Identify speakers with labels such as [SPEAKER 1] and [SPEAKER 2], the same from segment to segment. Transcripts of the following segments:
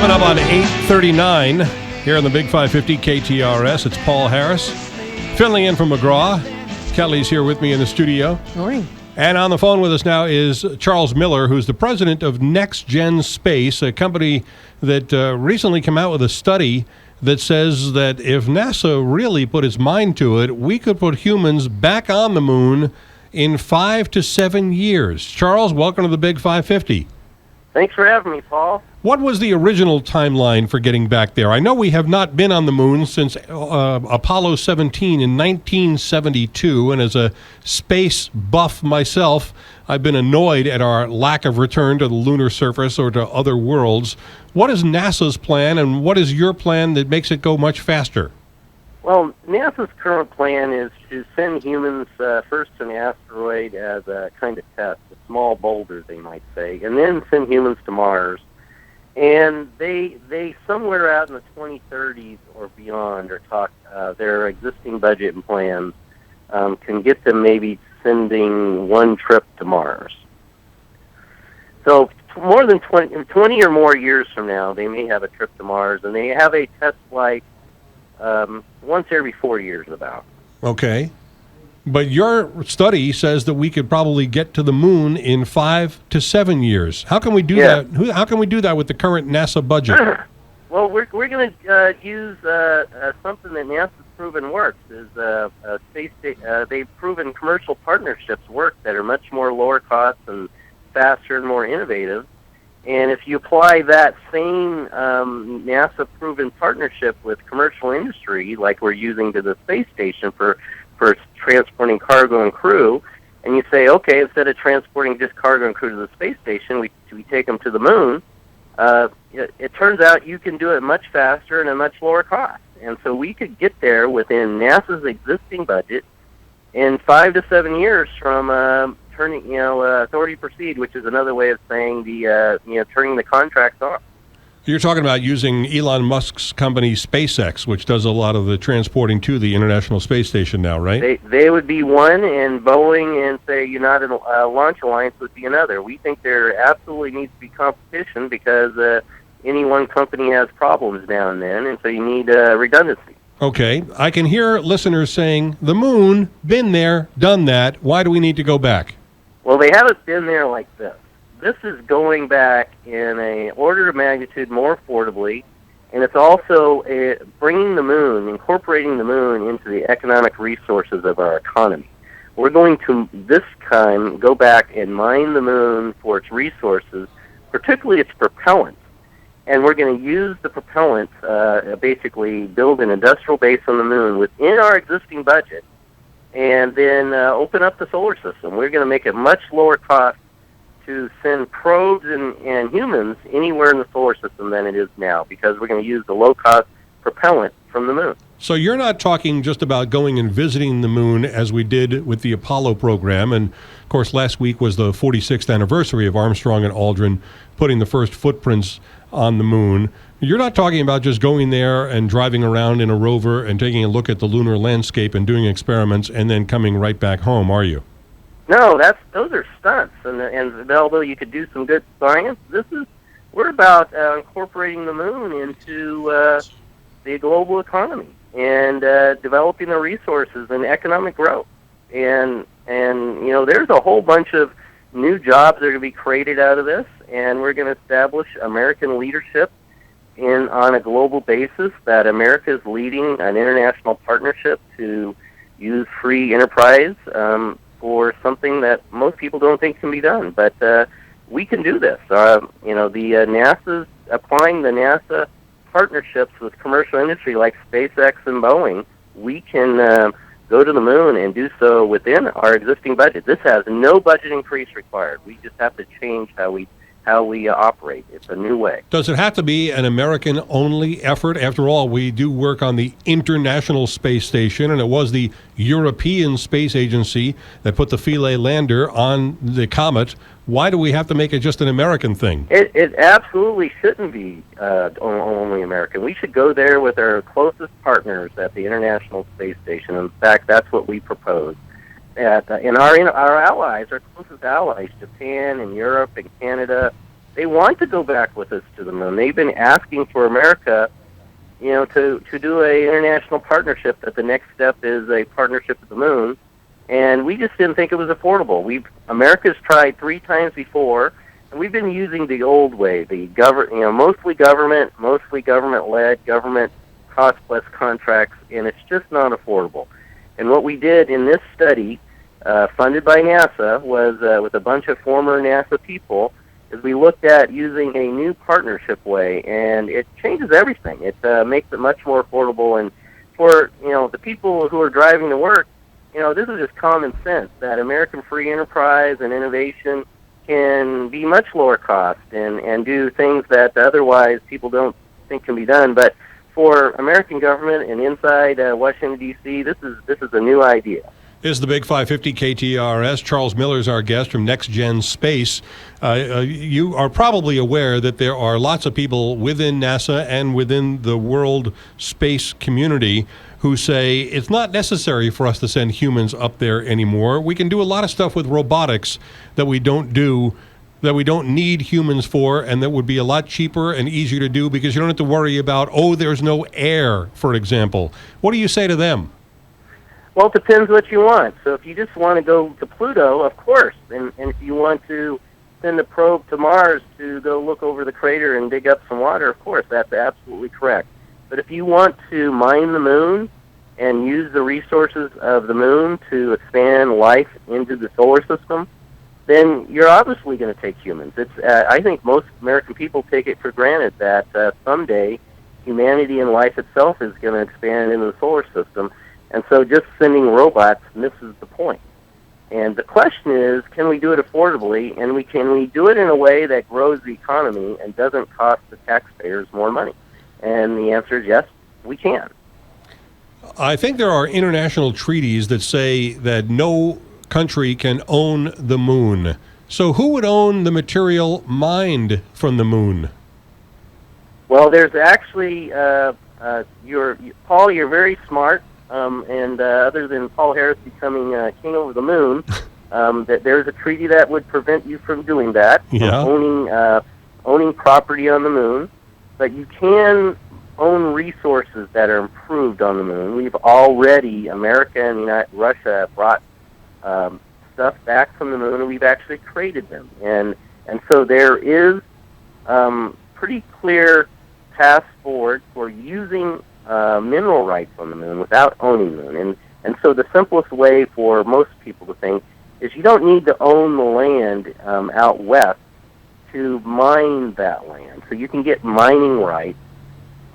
[SPEAKER 1] Coming up on 8:39 here on the Big 550 KTRS. It's Paul Harris filling in for McGraw. Kelly's here with me in the studio.
[SPEAKER 2] Morning.
[SPEAKER 1] And on the phone with us now is Charles Miller, who's the president of NexGen Space, a company that recently came out with a study that says that if NASA really put its mind to it, we could put humans back on the moon in 5 to 7 years. Charles, welcome to the Big 550.
[SPEAKER 3] Thanks for having me, Paul.
[SPEAKER 1] What was the original timeline for getting back there? I know we have not been on the moon since Apollo 17 in 1972, and as a space buff myself, I've been annoyed at our lack of return to the lunar surface or to other worlds. What is NASA's plan, and what is your plan that makes it go much faster?
[SPEAKER 3] Well, NASA's current plan is to send humans first to an asteroid as a kind of test, a small boulder, they might say, and then send humans to Mars. And they somewhere out in the 2030s or beyond are their existing budget and plans can get them maybe sending one trip to Mars. So more than 20 or more years from now, they may have a trip to Mars, and they have a test flight once every 4 years about.
[SPEAKER 1] Okay. But your study says that we could probably get to the moon in 5 to 7 years. How can we do that? How can we do that with the current NASA budget?
[SPEAKER 3] Well, we're going to use something that NASA's proven works. They've proven commercial partnerships work that are much more lower cost and faster and more innovative. And if you apply that same NASA-proven partnership with commercial industry, like we're using to the space station for transporting cargo and crew, and you say, okay, instead of transporting just cargo and crew to the space station, we take them to the moon, it turns out you can do it much faster and at much lower cost. And so we could get there within NASA's existing budget in 5 to 7 years from turning, authority proceed, which is another way of saying turning the contracts off.
[SPEAKER 1] You're talking about using Elon Musk's company SpaceX, which does a lot of the transporting to the International Space Station now, right?
[SPEAKER 3] They would be one, and Boeing and, say, United Launch Alliance would be another. We think there absolutely needs to be competition because any one company has problems now and then, and so you need redundancy. Okay.
[SPEAKER 1] I can hear listeners saying, the moon, been there, done that. Why do we need to go back?
[SPEAKER 3] Well, they haven't been there like this. This is going back in an order of magnitude more affordably, and it's also incorporating the moon into the economic resources of our economy. We're going to, this time, go back and mine the moon for its resources, particularly its propellant. And we're going to use the propellant, basically build an industrial base on the moon within our existing budget, and then open up the solar system. We're going to make it much lower cost to send probes and humans anywhere in the solar system than it is now, because we're going to use the low-cost propellant from the moon.
[SPEAKER 1] So you're not talking just about going and visiting the moon as we did with the Apollo program. And, of course, last week was the 46th anniversary of Armstrong and Aldrin putting the first footprints on the moon. You're not talking about just going there and driving around in a rover and taking a look at the lunar landscape and doing experiments and then coming right back home, are you?
[SPEAKER 3] No, those are stunts, and although you could do some good science, we're about incorporating the moon into the global economy and developing the resources and economic growth. And there's a whole bunch of new jobs that are going to be created out of this, and we're going to establish American leadership on a global basis, that America is leading an international partnership to use free enterprise for something that most people don't think can be done. But we can do this. NASA's applying the NASA partnerships with commercial industry like SpaceX and Boeing. We can go to the moon and do so within our existing budget. This has no budget increase required. We just have to change how we operate. It's a new way.
[SPEAKER 1] Does it have to be an American-only effort? After all, we do work on the International Space Station, and it was the European Space Agency that put the Philae lander on the comet. Why do we have to make it just an American thing?
[SPEAKER 3] It absolutely shouldn't be only American. We should go there with our closest partners at the International Space Station. In fact, that's what we propose. And our allies, our closest allies, Japan and Europe and Canada they want to go back with us to the moon. They've been asking for America, to do a international partnership. That the next step is a partnership with the moon, and we just didn't think it was affordable. America's tried 3 times before, and we've been using the old way, the mostly government-led, government cost-plus contracts, and it's just not affordable. And what we did in this study, funded by NASA, was with a bunch of former NASA people, is we looked at using a new partnership way, and it changes everything. It makes it much more affordable, and for the people who are driving to work, this is just common sense that American free enterprise and innovation can be much lower cost and do things that otherwise people don't think can be done. But for American government and inside Washington, D.C., this is a new idea.
[SPEAKER 1] This is the Big 550 KTRS. Charles Miller is our guest from NexGen Space. You are probably aware that there are lots of people within NASA and within the world space community who say it's not necessary for us to send humans up there anymore. We can do a lot of stuff with robotics that we don't need humans for, and that would be a lot cheaper and easier to do because you don't have to worry about, there's no air, for example. What do you say to them?
[SPEAKER 3] Well, it depends what you want. So if you just want to go to Pluto, of course, and if you want to send a probe to Mars to go look over the crater and dig up some water, of course, that's absolutely correct. But if you want to mine the moon and use the resources of the moon to expand life into the solar system, then you're obviously going to take humans. I think most American people take it for granted that someday humanity and life itself is going to expand into the solar system. And so just sending robots misses the point. And the question is, can we do it affordably, and can we do it in a way that grows the economy and doesn't cost the taxpayers more money? And the answer is yes, we can.
[SPEAKER 1] I think there are international treaties that say that no country can own the moon. So who would own the material mined from the moon?
[SPEAKER 3] Well, there's actually, Paul, you're very smart. And other than Paul Harris becoming king over the moon, that there's a treaty that would prevent you from doing that, owning property on the moon. But you can own resources that are improved on the moon. We've already, America and Russia brought stuff back from the moon, and we've actually created them. And so there is pretty clear path forward for using mineral rights on the moon without owning the moon. And so the simplest way for most people to think is you don't need to own the land out west to mine that land. So you can get mining rights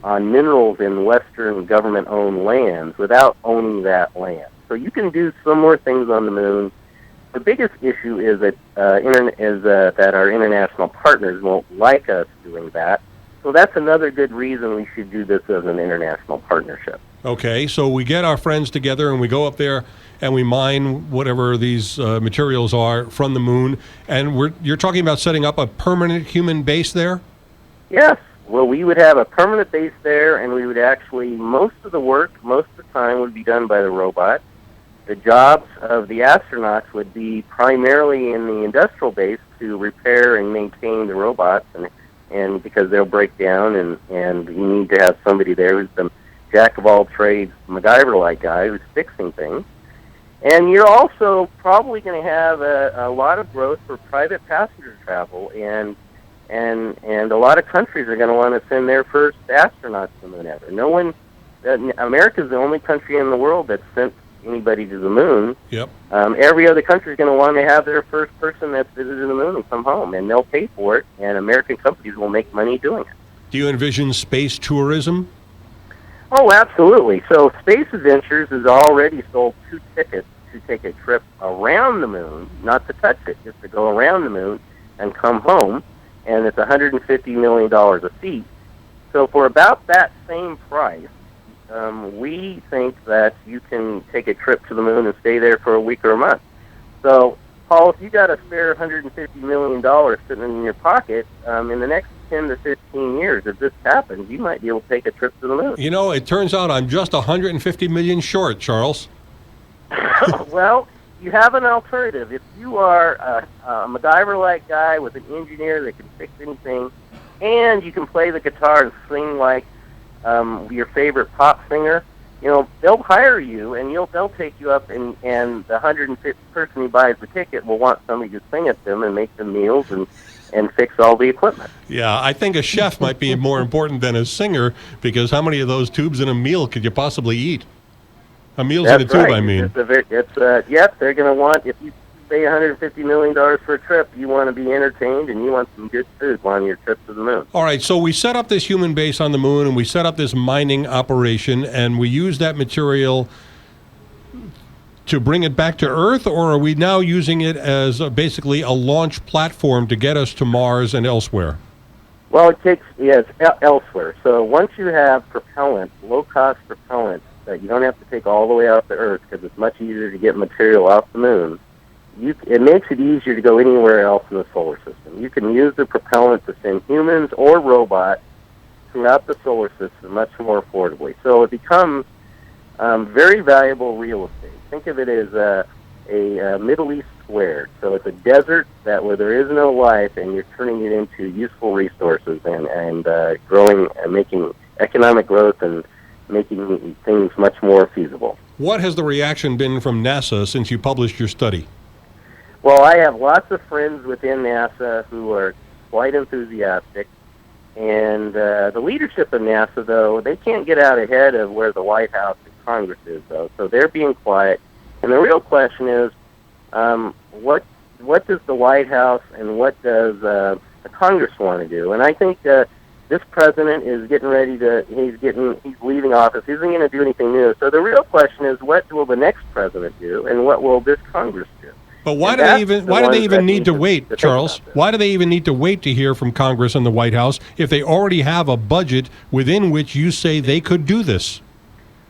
[SPEAKER 3] on minerals in Western government-owned lands without owning that land. So you can do similar things on the moon. The biggest issue is that that our international partners won't like us doing that. So that's another good reason we should do this as an international partnership.
[SPEAKER 1] Okay, so we get our friends together and we go up there and we mine whatever these materials are from the moon. And you're talking about setting up a permanent human base there?
[SPEAKER 3] Yes. Well, we would have a permanent base there, and we would actually, most of the work, most of the time, would be done by the robot. The jobs of the astronauts would be primarily in the industrial base to repair and maintain the robots, and because they'll break down, and you need to have somebody there who's the jack-of-all-trades, MacGyver-like guy who's fixing things. And you're also probably going to have a lot of growth for private passenger travel, and a lot of countries are going to want to send their first astronauts to the moon ever. America's the only country in the world that sent anybody to the moon.
[SPEAKER 1] Yep.
[SPEAKER 3] Every other country is going to want to have their first person that's visited the moon and come home, and they'll pay for it, and American companies will make money doing it.
[SPEAKER 1] Do you envision space tourism?
[SPEAKER 3] Oh, absolutely. So Space Adventures has already sold 2 tickets to take a trip around the moon, not to touch it, just to go around the moon and come home, and it's $150 million a seat. So for about that same price, we think that you can take a trip to the moon and stay there for a week or a month. So, Paul, if you got a spare $150 million sitting in your pocket, in the next 10 to 15 years, if this happens, you might be able to take a trip to the moon.
[SPEAKER 1] You know, it turns out I'm just $150 million short, Charles.
[SPEAKER 3] Well, you have an alternative, if you are a MacGyver-like guy with an engineer that can fix anything, and you can play the guitar and sing like your favorite pop singer, they'll hire you, and they'll take you up, and the 150th person who buys the ticket will want somebody to sing at them and make them meals and fix all the equipment.
[SPEAKER 1] Yeah, I think a chef might be more important than a singer, because how many of those tubes in a meal could you possibly eat? A meal's in a tube, I mean.
[SPEAKER 3] Yep, they're going to want, if you pay $150 million for a trip, you want to be entertained and you want some good food on your trip to the moon.
[SPEAKER 1] All right, so we set up this human base on the moon, and we set up this mining operation, and we use that material to bring it back to Earth, or are we now using it as basically a launch platform to get us to Mars and elsewhere?
[SPEAKER 3] Well, it's elsewhere. So once you have propellant, low-cost propellant, that you don't have to take all the way out to Earth, because it's much easier to get material off the moon, it makes it easier to go anywhere else in the solar system. You can use the propellant to send humans or robots throughout the solar system much more affordably. So it becomes very valuable real estate. Think of it as a Middle East squared. So it's a desert where there is no life, and you're turning it into useful resources and growing and making economic growth and making things much more feasible.
[SPEAKER 1] What has the reaction been from NASA since you published your study?
[SPEAKER 3] Well, I have lots of friends within NASA who are quite enthusiastic, and the leadership of NASA, though, they can't get out ahead of where the White House and Congress is, though, so they're being quiet. And the real question is, what does the White House and what does the Congress want to do? And I think this president is getting ready he's leaving office. He isn't going to do anything new. So the real question is, what will the next president do, and what will this Congress do?
[SPEAKER 1] But why do they even need to wait, Charles? Why do they even need to wait to hear from Congress and the White House if they already have a budget within which you say they could do this?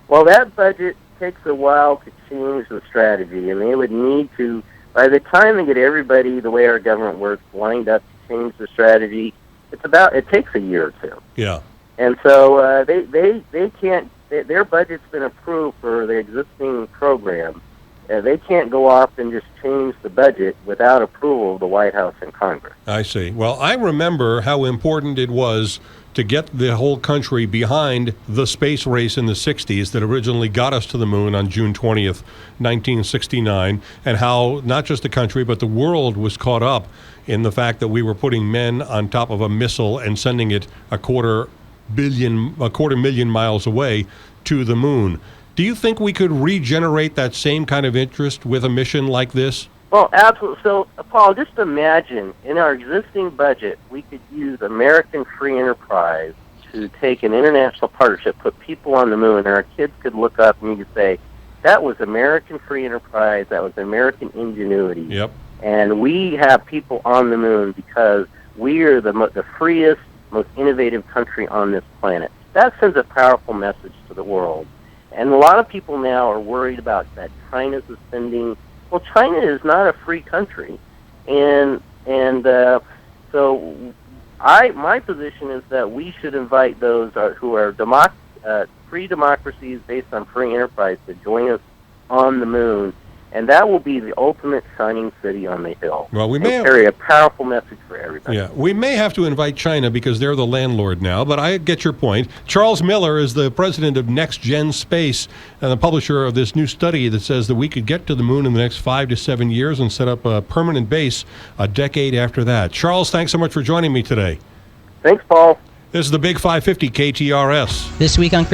[SPEAKER 3] Well, that budget takes a while to change the strategy, and they would need to, by the time they get everybody, the way our government works, lined up to change the strategy, it takes a year or two.
[SPEAKER 1] Yeah.
[SPEAKER 3] And so they can't, their budget's been approved for the existing program. They can't go off and just change the budget without approval of the White House and Congress.
[SPEAKER 1] I see. Well, I remember how important it was to get the whole country behind the space race in the 60s that originally got us to the moon on June 20th, 1969, and how not just the country but the world was caught up in the fact that we were putting men on top of a missile and sending it a quarter million miles away to the moon. Do you think we could regenerate that same kind of interest with a mission like this?
[SPEAKER 3] Well, absolutely. So, Paul, just imagine in our existing budget, we could use American free enterprise to take an international partnership, put people on the moon, and our kids could look up and you could say, that was American free enterprise, that was American ingenuity.
[SPEAKER 1] Yep.
[SPEAKER 3] And we have people on the moon because we are the freest, most innovative country on this planet. That sends a powerful message to the world. And a lot of people now are worried about that China's ascending. Well, China is not a free country, and so my position is that we should invite those who are free democracies based on free enterprise to join us on the moon, and that will be the ultimate shining city on the hill.
[SPEAKER 1] Well, we
[SPEAKER 3] may carry a powerful message for everybody.
[SPEAKER 1] Yeah, we may have to invite China because they're the landlord now, but I get your point. Charles Miller is the president of NexGen Space and the publisher of this new study that says that we could get to the moon in the next 5 to 7 years and set up a permanent base a decade after that. Charles, thanks so much for joining me today.
[SPEAKER 3] Thanks, Paul.
[SPEAKER 1] This is the Big 550 KTRS.
[SPEAKER 2] This week on